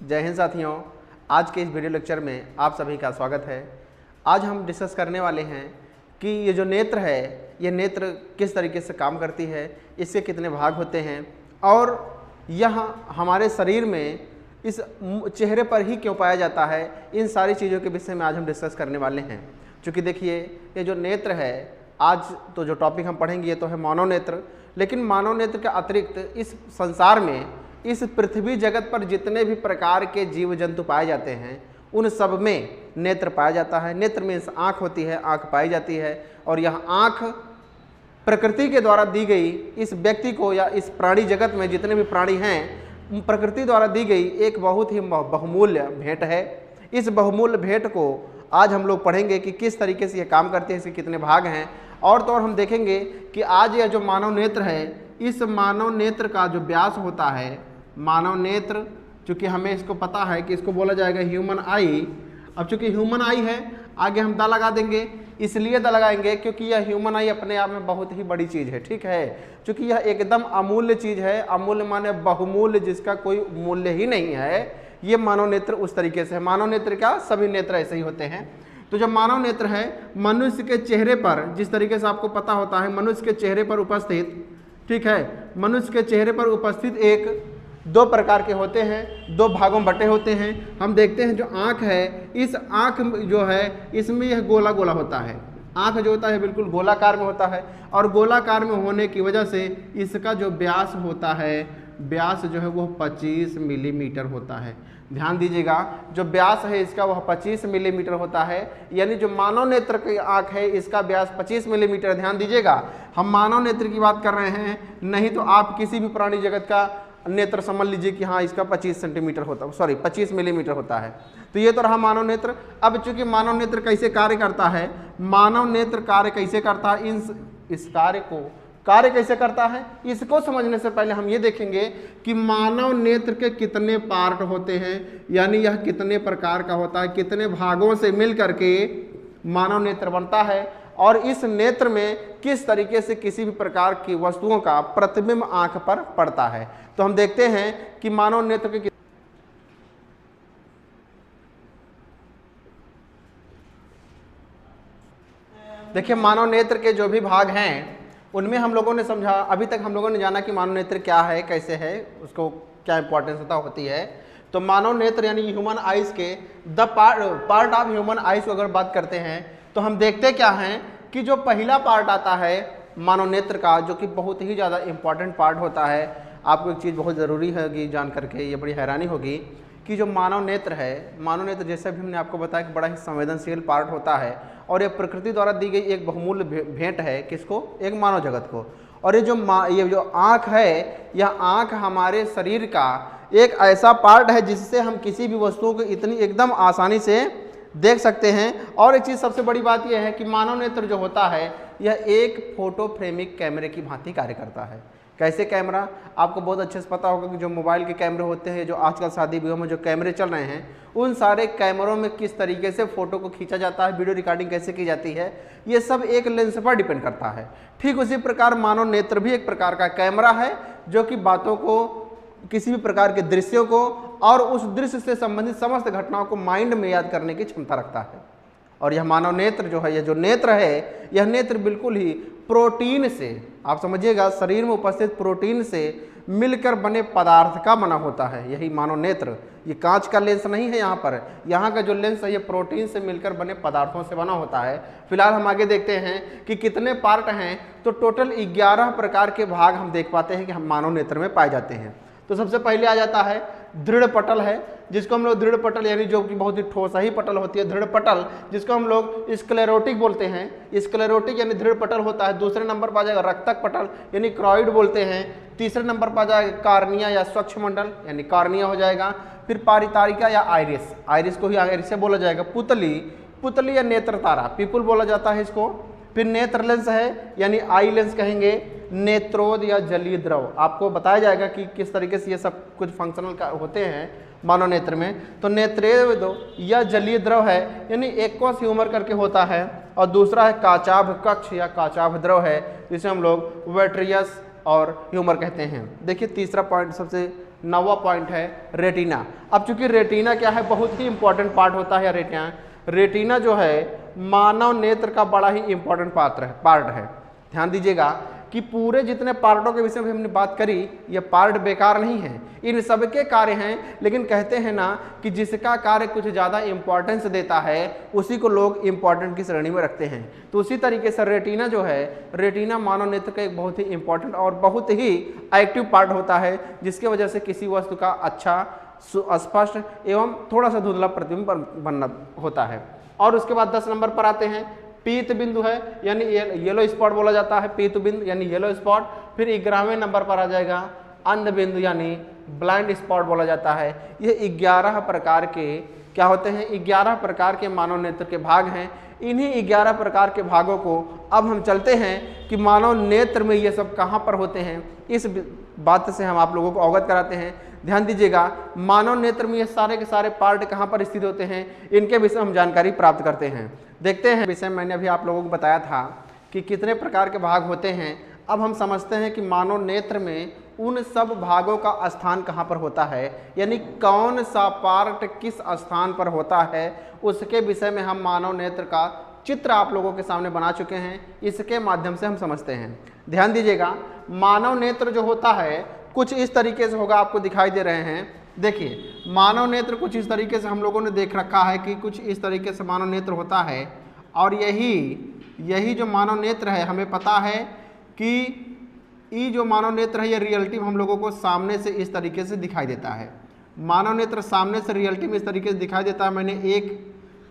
जय हिंद साथियों, आज के इस वीडियो लेक्चर में आप सभी का स्वागत है। आज हम डिस्कस करने वाले हैं कि ये जो नेत्र है, ये नेत्र किस तरीके से काम करती है, इसके कितने भाग होते हैं और यह हमारे शरीर में इस चेहरे पर ही क्यों पाया जाता है। इन सारी चीज़ों के विषय में आज हम डिस्कस करने वाले हैं। क्योंकि देखिए, ये जो नेत्र है, आज तो जो टॉपिक हम पढ़ेंगे ये तो है मानव नेत्र, लेकिन मानव नेत्र के अतिरिक्त इस संसार में, इस पृथ्वी जगत पर जितने भी प्रकार के जीव जंतु पाए जाते हैं उन सब में नेत्र पाया जाता है। नेत्र में आँख होती है, आँख पाई जाती है और यह आँख प्रकृति के द्वारा दी गई, इस व्यक्ति को या इस प्राणी जगत में जितने भी प्राणी हैं प्रकृति द्वारा दी गई एक बहुत ही बहुमूल्य भेंट है। इस बहुमूल्य भेंट को आज हम लोग पढ़ेंगे कि किस तरीके से ये काम करते हैं, इसके कितने भाग हैं। और तो और हम देखेंगे कि आज यह जो मानव नेत्र है, इस मानव नेत्र का जो व्यास होता है, मानव नेत्र, चूँकि हमें इसको पता है कि इसको बोला जाएगा ह्यूमन आई। अब चूँकि ह्यूमन आई है, आगे हम दा लगा देंगे, इसलिए दा लगाएंगे क्योंकि यह ह्यूमन आई अपने आप में बहुत ही बड़ी चीज़ है, ठीक है। चूँकि यह एकदम अमूल्य चीज़ है, अमूल्य माने बहुमूल्य, जिसका कोई मूल्य ही नहीं है। ये मानव नेत्र उस तरीके से है। मानव नेत्र का सभी नेत्र ऐसे ही होते हैं। तो जब मानव नेत्र है, मनुष्य के चेहरे पर, जिस तरीके से आपको पता होता है, मनुष्य के चेहरे पर उपस्थित, ठीक है, मनुष्य के चेहरे पर उपस्थित एक दो प्रकार के होते हैं, दो भागों में बटे होते हैं। हम देखते हैं जो आँख है, इस आँख जो है इसमें यह गोला गोला होता है। आँख जो होता है बिल्कुल गोलाकार में होता है और गोलाकार में होने की वजह से इसका जो व्यास होता है, व्यास जो है वो 25 मिलीमीटर होता है। ध्यान दीजिएगा, जो व्यास है इसका वह 25 मिलीमीटर होता है। यानी जो मानव नेत्र की आँख है इसका व्यास 25 मिलीमीटर। ध्यान दीजिएगा, हम मानव नेत्र की बात कर रहे हैं, नहीं तो आप किसी भी प्राणी जगत का नेत्र समझ लीजिए कि हाँ इसका 25 सेंटीमीटर होता है, सॉरी 25 मिलीमीटर होता है। तो ये तो रहा मानव नेत्र। अब चूंकि मानव नेत्र कैसे कार्य करता है, मानव नेत्र कार्य कैसे करता है, इस कार्य कैसे करता है, इसको समझने से पहले हम ये देखेंगे कि मानव नेत्र के कितने पार्ट होते हैं, यानी यह कितने प्रकार का होता है, कितने भागों से मिल करके मानव नेत्र बनता है और इस नेत्र में किस तरीके से किसी भी प्रकार की वस्तुओं का प्रतिबिंब आंख पर पड़ता है। तो हम देखते हैं कि मानव नेत्र के देखिए, मानव नेत्र के जो भी भाग हैं उनमें हम लोगों ने समझा, अभी तक हम लोगों ने जाना कि मानव नेत्र क्या है, कैसे है, उसको क्या इंपॉर्टेंस होती है। तो मानव नेत्र यानी ह्यूमन आइज के the part of human eyes को अगर बात करते हैं तो हम देखते क्या हैं कि जो पहला पार्ट आता है मानव नेत्र का, जो कि बहुत ही ज़्यादा इंपॉर्टेंट पार्ट होता है। आपको एक चीज़ बहुत ज़रूरी होगी जान करके, ये बड़ी हैरानी होगी कि जो मानव नेत्र है, मानव नेत्र जैसे भी हमने आपको बताया कि बड़ा ही संवेदनशील पार्ट होता है और ये प्रकृति द्वारा दी गई एक बहुमूल्य भेंट है। किसको? एक मानव जगत को। और ये जो आँख है, यह आँख हमारे शरीर का एक ऐसा पार्ट है जिससे हम किसी भी वस्तुओं को इतनी एकदम आसानी से देख सकते हैं। और एक चीज़ सबसे बड़ी बात यह है कि मानव नेत्र जो होता है यह एक फोटोफ्रेमिक कैमरे की भांति कार्य करता है। कैसे कैमरा? आपको बहुत अच्छे से पता होगा कि जो मोबाइल के कैमरे होते हैं, जो आजकल शादी ब्याह में जो कैमरे चल रहे हैं, उन सारे कैमरों में किस तरीके से फ़ोटो को खींचा जाता है, वीडियो रिकॉर्डिंग कैसे की जाती है, ये सब एक लेंस पर डिपेंड करता है। ठीक उसी प्रकार मानव नेत्र भी एक प्रकार का कैमरा है जो कि बातों को, किसी भी प्रकार के दृश्यों को और उस दृश्य से संबंधित समस्त घटनाओं को माइंड में याद करने की क्षमता रखता है। और यह मानव नेत्र जो है, यह जो नेत्र है, यह नेत्र बिल्कुल ही प्रोटीन से, आप समझिएगा, शरीर में उपस्थित प्रोटीन से मिलकर बने पदार्थ का बना होता है। यही मानव नेत्र, ये कांच का लेंस नहीं है यहाँ पर, यहाँ का जो लेंस है ये प्रोटीन से मिलकर बने पदार्थों से बना होता है। फिलहाल हम आगे देखते हैं कि कितने पार्ट हैं। तो टोटल 11 प्रकार के भाग हम देख पाते हैं कि हम मानव नेत्र में पाए जाते हैं। तो सबसे पहले आ जाता है दृढ़ पटल है, जिसको हम लोग दृढ़ पटल यानी जो कि बहुत ही ठोस ही पटल होती है, दृढ़ पटल, जिसको हम लोग स्क्लेरोटिक बोलते हैं। स्क्लेरोटिक यानी दृढ़ पटल होता है। दूसरे नंबर पर आ जाएगा रक्तक पटल यानी क्रॉइड बोलते हैं। तीसरे नंबर पर आ जाएगा कार्निया या स्वच्छ मंडल यानी कार्निया हो जाएगा। फिर पारितारिका या आइरिस, आइरिस को ही आइरिस से बोला जाएगा। पुतली, पुतली या नेत्र तारा, पीपुल बोला जाता है इसको। फिर नेत्र लेंस है यानी आई लेंस कहेंगे। नेत्रोद या जलीय द्रव, आपको बताया जाएगा कि किस तरीके से ये सब कुछ फंक्शनल का होते हैं मानव नेत्र में। तो नेत्रोद या जलीय द्रव है यानी एक्वस ह्यूमर करके होता है। और दूसरा है काचाभ कक्ष या काचाभ द्रव है, जिसे हम लोग वेट्रियस और ह्यूमर कहते हैं। देखिए तीसरा पॉइंट सबसे 9वां पॉइंट है रेटिना। अब चूंकि रेटिना क्या है, बहुत ही इंपॉर्टेंट पार्ट होता है रेटिना। रेटिना जो है मानव नेत्र का बड़ा ही इंपॉर्टेंट पार्ट है। ध्यान दीजिएगा कि पूरे जितने पार्टों के विषय में हमने बात करी, ये पार्ट बेकार नहीं है, इन सबके कार्य हैं, लेकिन कहते हैं ना कि जिसका कार्य कुछ ज़्यादा इंपॉर्टेंस देता है उसी को लोग इंपॉर्टेंट की श्रेणी में रखते हैं। तो उसी तरीके से रेटिना जो है, रेटिना मानव नेत्र का एक बहुत ही इंपॉर्टेंट और बहुत ही एक्टिव पार्ट होता है, जिसकी वजह से किसी वस्तु का अच्छा, स्पष्ट एवं थोड़ा सा धुंधला प्रतिबिंब बनना होता है। और उसके बाद 10 नंबर पर आते हैं, पीत बिंदु है यानी येलो स्पॉट बोला जाता है, पीत बिंदु यानी येलो स्पॉट। फिर 11वें नंबर पर आ जाएगा अंध बिंदु यानी ब्लाइंड स्पॉट बोला जाता है। ये 11 प्रकार के क्या होते हैं, 11 प्रकार के मानव नेत्र के भाग हैं। इन्हीं 11 प्रकार के भागों को अब हम चलते हैं कि मानव नेत्र में ये सब कहाँ पर होते हैं, इस बात से हम आप लोगों को अवगत कराते हैं। ध्यान दीजिएगा, मानव नेत्र में ये सारे के सारे पार्ट कहाँ पर स्थित होते हैं, इनके विषय हम जानकारी प्राप्त करते हैं। देखते हैं विषय मैंने अभी आप लोगों को बताया था कि कितने प्रकार के भाग होते हैं। अब हम समझते हैं कि मानव नेत्र में उन सब भागों का स्थान कहाँ पर होता है, यानी कौन सा पार्ट किस स्थान पर होता है, उसके विषय में हम मानव नेत्र का चित्र आप लोगों के सामने बना चुके हैं। इसके माध्यम से हम समझते हैं। ध्यान दीजिएगा, मानव नेत्र जो होता है कुछ इस तरीके से होगा, आपको दिखाई दे रहे हैं। देखिए, मानव नेत्र कुछ इस तरीके से हम लोगों ने देख रखा है कि कुछ इस तरीके से मानव नेत्र होता है। और यही जो मानव नेत्र है, हमें पता है कि ये जो मानव नेत्र है ये रियलिटी हम लोगों को सामने से इस तरीके से दिखाई देता है। मानव नेत्र सामने से रियलिटी में इस तरीके से दिखाई देता है। मैंने एक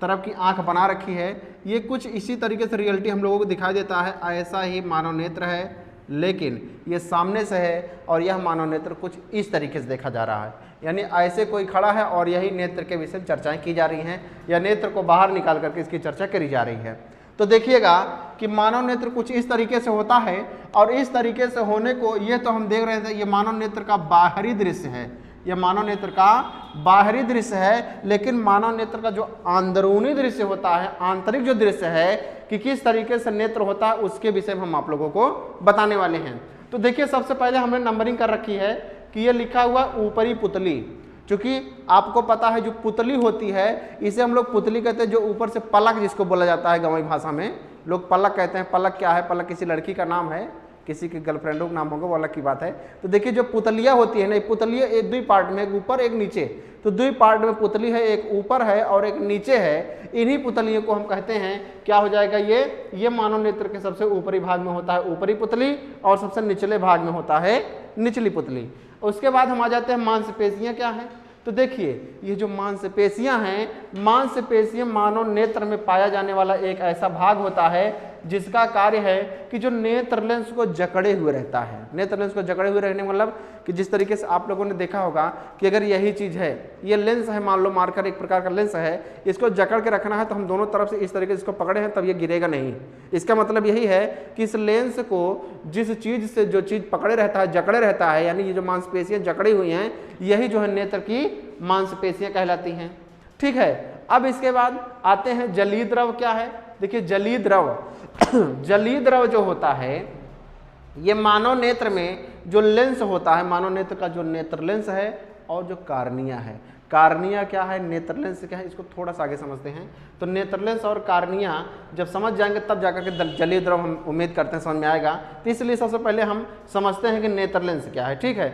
तरफ की आंख बना रखी है, ये कुछ इसी तरीके से रियलिटी हम लोगों को दिखाई देता है। ऐसा ही मानव नेत्र है, लेकिन ये सामने से है और यह मानव नेत्र कुछ इस तरीके से देखा जा रहा है। यानी ऐसे कोई खड़ा है और यही नेत्र के विषय में चर्चाएं की जा रही हैं, या नेत्र को बाहर निकाल करके इसकी चर्चा करी जा रही है। तो देखिएगा कि मानव नेत्र कुछ इस तरीके से होता है, और इस तरीके से होने को ये तो हम देख रहे थे, ये मानव नेत्र का बाहरी दृश्य है, यह मानव नेत्र का बाहरी दृश्य है। लेकिन मानव नेत्र का जो अंदरूनी दृश्य होता है, आंतरिक जो दृश्य है कि किस तरीके से नेत्र होता है, उसके विषय में हम आप लोगों को बताने वाले हैं। तो देखिए, सबसे पहले हमने नंबरिंग कर रखी है कि ये लिखा हुआ ऊपरी पुतली। क्योंकि आपको पता है जो पुतली होती है, इसे हम लोग पुतली कहते हैं, जो ऊपर से पलक जिसको बोला जाता है, गांवी भाषा में लोग पलक कहते हैं। पलक क्या है, पलक किसी लड़की का नाम है, किसी के गर्लफ्रेंडों का नाम होगा, वो अलग की बात है। तो देखिए, जो पुतलियाँ होती है ना, पुतलियाँ एक 2 पार्ट में, एक ऊपर एक नीचे, तो 2 पार्ट में पुतली है, एक ऊपर है और एक नीचे है। इन्हीं पुतलियों को हम कहते हैं, क्या हो जाएगा, ये मानव नेत्र के सबसे ऊपरी भाग में होता है ऊपरी पुतली, और सबसे निचले भाग में होता है निचली पुतली। उसके बाद हम आ जाते हैं मांसपेशियाँ क्या है। तो देखिए, ये जो मांसपेशियां हैं, मांसपेशियां मानव नेत्र में पाया जाने वाला एक ऐसा भाग होता है जिसका कार्य है कि जो नेत्र लेंस को जकड़े हुए रहता है। नेत्र लेंस को जकड़े हुए रहने मतलब कि जिस तरीके से आप लोगों ने देखा होगा कि अगर यही चीज़ है, ये लेंस है, मान लो मार्कर एक प्रकार का लेंस है, इसको जकड़ के रखना है तो हम दोनों तरफ से इस तरीके से इसको पकड़े हैं, तब ये गिरेगा नहीं। इसका मतलब यही है कि इस लेंस को जिस चीज़ से जो चीज़ पकड़े रहता है, जकड़े रहता है, यानी ये जो मांसपेशियां जकड़ी हुई हैं, यही जो है नेत्र की मांसपेशियां कहलाती हैं। ठीक है, अब इसके बाद आते हैं जलीय द्रव क्या है। देखिए, जलीय द्रव जलीय द्रव जो होता है, ये मानव नेत्र में जो लेंस होता है, मानव नेत्र का जो नेत्र लेंस है और जो कार्निया है। कार्निया क्या है, नेत्र लेंस क्या है, इसको थोड़ा सा आगे समझते हैं। तो नेत्र लेंस और कार्निया जब समझ जाएंगे तब जाकर के जलीय द्रव हम उम्मीद करते हैं समझ में आएगा। तो इसलिए सबसे पहले हम समझते हैं कि नेत्र लेंस क्या है। ठीक है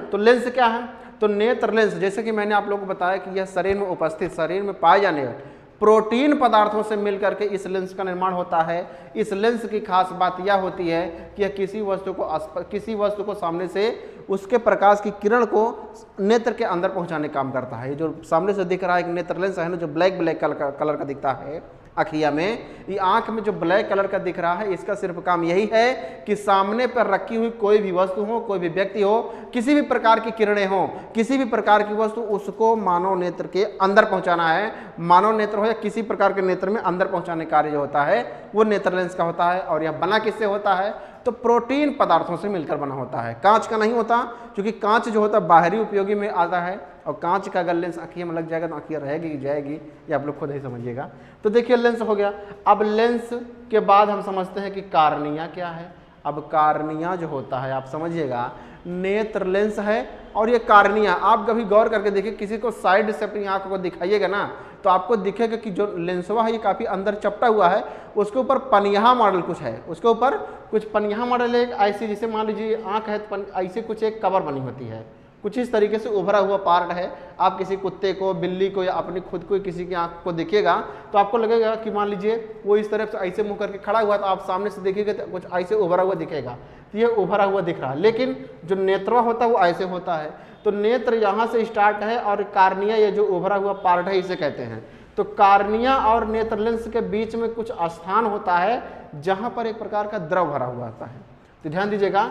तो लेंस क्या है, तो नेत्र लेंस, जैसे कि मैंने आप लोगों को बताया कि यह शरीर में उपस्थित, शरीर में पाए जाने वाले प्रोटीन पदार्थों से मिलकर के इस लेंस का निर्माण होता है। इस लेंस की खास बात यह होती है कि यह किसी वस्तु को सामने से उसके प्रकाश की किरण को नेत्र के अंदर पहुंचाने का काम करता है। ये जो सामने से दिख रहा है एक नेत्र लेंस है ना, जो ब्लैक कलर का दिखता है अखिया में, ये आंख में जो ब्लैक कलर का दिख रहा है, इसका सिर्फ काम यही है कि सामने पर रखी हुई कोई भी वस्तु हो, कोई भी व्यक्ति हो, किसी भी प्रकार की किरणें हो, किसी भी प्रकार की वस्तु, उसको मानव नेत्र के अंदर पहुंचाना है। मानव नेत्र हो या किसी प्रकार के नेत्र में अंदर पहुंचाने का कार्य जो होता है वो नेत्र लेंस का होता है। और यह बना किससे होता है, तो प्रोटीन पदार्थों से मिलकर बना होता है। कांच का नहीं होता, क्योंकि कांच जो होता है बाहरी उपयोगी में आता है, और कांच का अगर लेंस आँखिया में लग जाएगा तो आँखिया रहेगी जाएगी, ये आप लोग खुद ही समझिएगा। तो देखिए, लेंस हो गया। अब लेंस के बाद हम समझते हैं कि कार्निया क्या है। अब कार्निया जो होता है, आप समझिएगा, नेत्र लेंस है और ये कार्निया, आप कभी गौर करके देखिए, किसी को साइड से अपनी आंख को दिखाइएगा ना तो आपको दिखेगा कि जो लेंसवा है ये काफ़ी अंदर चपटा हुआ है, उसके ऊपर पनिया मॉडल कुछ है, उसके ऊपर कुछ पनिया मॉडल है, ऐसी जैसे मान लीजिए आंख है तो ऐसे कुछ एक कवर बनी होती है, कुछ इस तरीके से उभरा हुआ पार्ट है। आप किसी कुत्ते को, बिल्ली को या अपनी खुद को किसी की आंख को देखिएगा तो आपको लगेगा कि मान लीजिए वो इस तरफ से ऐसे मुंह करके खड़ा हुआ, तो आप सामने से देखिएगा तो कुछ ऐसे उभरा हुआ दिखेगा, तो ये उभरा हुआ दिख रहा है। लेकिन जो नेत्रवा होता है वो ऐसे होता है। तो नेत्र यहाँ से स्टार्ट है और कार्निया ये जो उभरा हुआ पार्ट है इसे कहते हैं। तो कार्निया और नेत्र लेंस के बीच में कुछ स्थान होता है जहाँ पर एक प्रकार का द्रव भरा हुआ होता है। तो ध्यान दीजिएगा,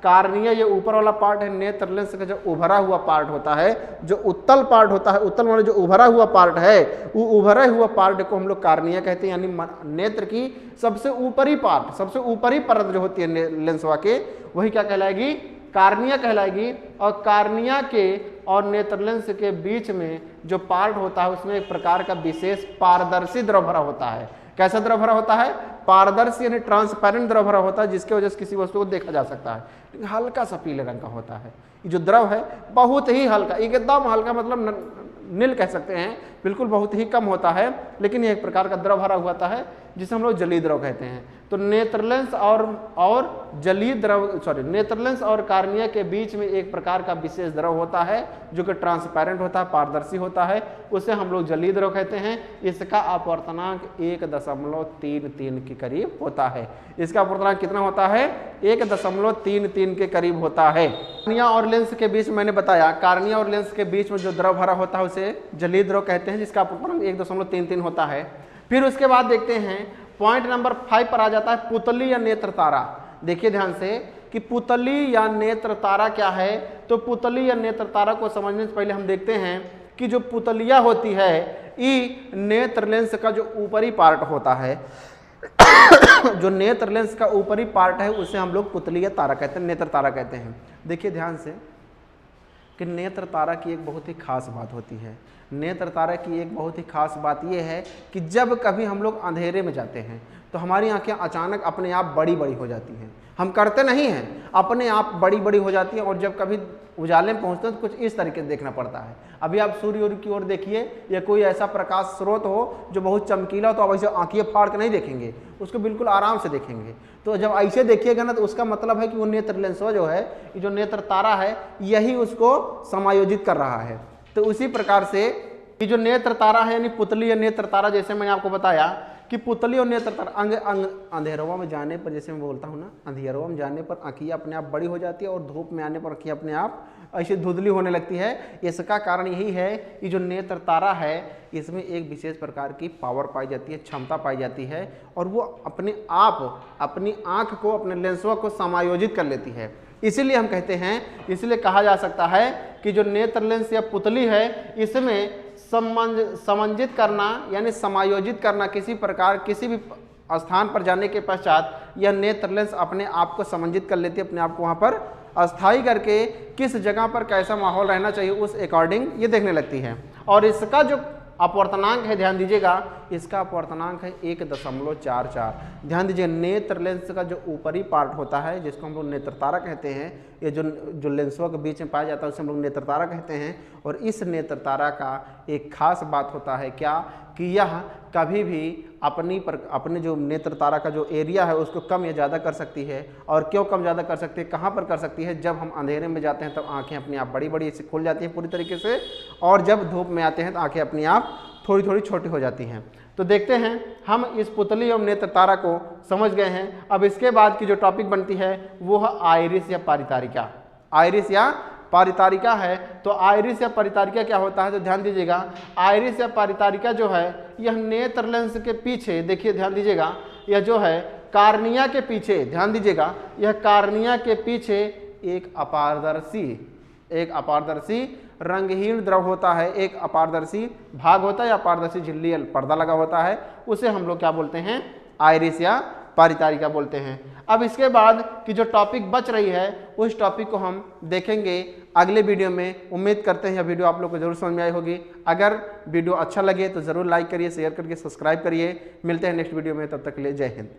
कार्निया ये ऊपर वाला पार्ट है, नेत्र लेंस का जो उभरा हुआ पार्ट होता है, जो उत्तल पार्ट होता है, उत्तल वाला जो उभरा हुआ पार्ट है, वो उभरे हुआ पार्ट को हम लोग कार्निया कहते हैं, यानी नेत्र की सबसे ऊपरी पार्ट, सबसे ऊपरी परत जो होती है लेंसवा के, वही क्या कहलाएगी, कार्निया कहलाएगी। और कार्निया के और नेत्र लेंस के बीच में जो पार्ट होता है उसमें एक प्रकार का विशेष पारदर्शी द्रव भरा होता है। कैसा द्रव भरा होता है, पारदर्शी यानी ट्रांसपेरेंट द्रव भरा होता है, जिसके वजह से किसी वस्तु को देखा जा सकता है, लेकिन हल्का सा पीले रंग का होता है। ये जो द्रव है बहुत ही हल्का, एकदम हल्का, मतलब नील कह सकते हैं, बिल्कुल बहुत ही कम होता है, लेकिन ये एक प्रकार का द्रव भरा हुआ होता है जिसे हम लोग जलीय द्रव कहते हैं। तो नेत्रलेंस और जलीय द्रव, नेत्रलेंस और कार्निया के बीच में एक प्रकार का विशेष द्रव होता है जो कि ट्रांसपेरेंट होता है, पारदर्शी होता है, उसे हम लोग जलीय द्रव कहते हैं। इसका अपवर्तनांक 1.33 के करीब होता है। इसका अपवर्तनांक कितना होता है, 1.33 के करीब होता है। कार्निया और लेंस के बीच मैंने बताया, कार्निया और लेंस के बीच में जो द्रव भरा होता है उसे जलीय द्रव कहते हैं, जिसका अपवर्तनांक 1.33 होता है। फिर उसके बाद देखते हैं पॉइंट नंबर 5 पर आ जाता है पुतली या नेत्र तारा। देखिए ध्यान से कि पुतली या नेत्र तारा क्या है। तो पुतली या नेत्र तारा को समझने से पहले हम देखते हैं कि जो पुतलिया होती है ये नेत्र लेंस का जो ऊपरी पार्ट होता है जो नेत्र लेंस का ऊपरी पार्ट है उसे हम लोग पुतली या तारा कहते हैं, नेत्र तारा कहते हैं। देखिए ध्यान से कि नेत्र तारा की एक बहुत ही खास बात होती है। नेत्र तारा की एक बहुत ही खास बात यह है कि जब कभी हम लोग अंधेरे में जाते हैं तो हमारी आंखें अचानक अपने आप बड़ी बड़ी हो जाती हैं। हम करते नहीं हैं, अपने आप बड़ी बड़ी हो जाती हैं, और जब कभी उजाले में पहुंचते हैं तो कुछ इस तरीके से देखना पड़ता है। अभी आप सूर्य की ओर देखिए या कोई ऐसा प्रकाश स्रोत हो जो बहुत चमकीला हो, तो आप ऐसे आंखें फाड़ के नहीं देखेंगे, उसको बिल्कुल आराम से देखेंगे। तो जब ऐसे देखिएगा ना तो उसका मतलब है कि वो नेत्र लेंसवा जो है, ये जो नेत्र तारा है, यही उसको समायोजित कर रहा है। तो उसी प्रकार से ये जो नेत्र तारा है यानी पुतली या नेत्र तारा, जैसे मैंने आपको बताया कि पुतली और नेत्र तारा अंधेरवा में जाने पर, जैसे मैं बोलता हूँ ना, अंधेरवा में जाने पर आँखियाँ अपने आप बड़ी हो जाती है और धूप में आने पर आँखियाँ अपने आप ऐसे धुंधली होने लगती है। इसका कारण यही है कि जो नेत्र तारा है इसमें एक विशेष प्रकार की पावर पाई जाती है, क्षमता पाई जाती है, और वो अपने आप अपनी आँख को, अपने लेंसवा को समायोजित कर लेती है। इसीलिए हम कहते हैं, इसलिए कहा जा सकता है कि जो नेत्र लेंस या पुतली है इसमें समंजित करना यानी समायोजित करना, किसी प्रकार किसी भी स्थान पर जाने के पश्चात यह नेत्र लेंस अपने आप को समंजित कर लेती है, अपने आप को वहाँ पर अस्थायी करके किस जगह पर कैसा माहौल रहना चाहिए उस अकॉर्डिंग ये देखने लगती है। और इसका जो अपवर्तनांक है, ध्यान दीजिएगा, इसका अपवर्तनांक है 1.44। ध्यान दीजिए, नेत्र लेंस का जो ऊपरी पार्ट होता है जिसको हम लोग नेत्र तारा कहते हैं, ये जो लेंसवा के बीच में पाया जाता है उसे हम लोग नेत्र तारा कहते हैं। और इस नेत्र तारा का एक खास बात होता है क्या, कि यह कभी भी अपने जो नेत्र तारा का जो एरिया है उसको कम या ज़्यादा कर सकती है। और क्यों कम ज़्यादा कर सकती है, कहाँ पर कर सकती है, जब हम अंधेरे में जाते हैं तब आंखें अपने आप बड़ी बड़ी से खुल जाती हैं पूरी तरीके से, और जब धूप में आते हैं तो आंखें अपने आप थोड़ी थोड़ी छोटी हो जाती हैं। तो देखते हैं हम इस पुतली और नेत्र तारा को समझ गए हैं। अब इसके बाद की जो टॉपिक बनती है वो है आइरिस या परितारिका। आइरिस या परितारिका है। तो आइरिस या परितारिका क्या होता है, तो ध्यान दीजिएगा, आइरिस या परितारिका जो है यह नेत्र लेंस के पीछे, देखिए ध्यान दीजिएगा, यह जो है कार्निया के पीछे, ध्यान दीजिएगा, यह कार्निया के पीछे एक अपारदर्शी रंगहीन द्रव होता है, एक अपारदर्शी भाग होता है या अपारदर्शी झिल्ली पर्दा लगा होता है, उसे हम लोग क्या बोलते हैं, आइरिस या परितारिका बोलते हैं। अब इसके बाद की जो टॉपिक बच रही है उस टॉपिक को हम देखेंगे अगले वीडियो में। उम्मीद करते हैं यह वीडियो आप लोग को जरूर समझ में आई होगी। अगर वीडियो अच्छा लगे तो ज़रूर लाइक करिए, शेयर करके सब्सक्राइब करिए। मिलते हैं नेक्स्ट वीडियो में, तब तक के लिए जय हिंद।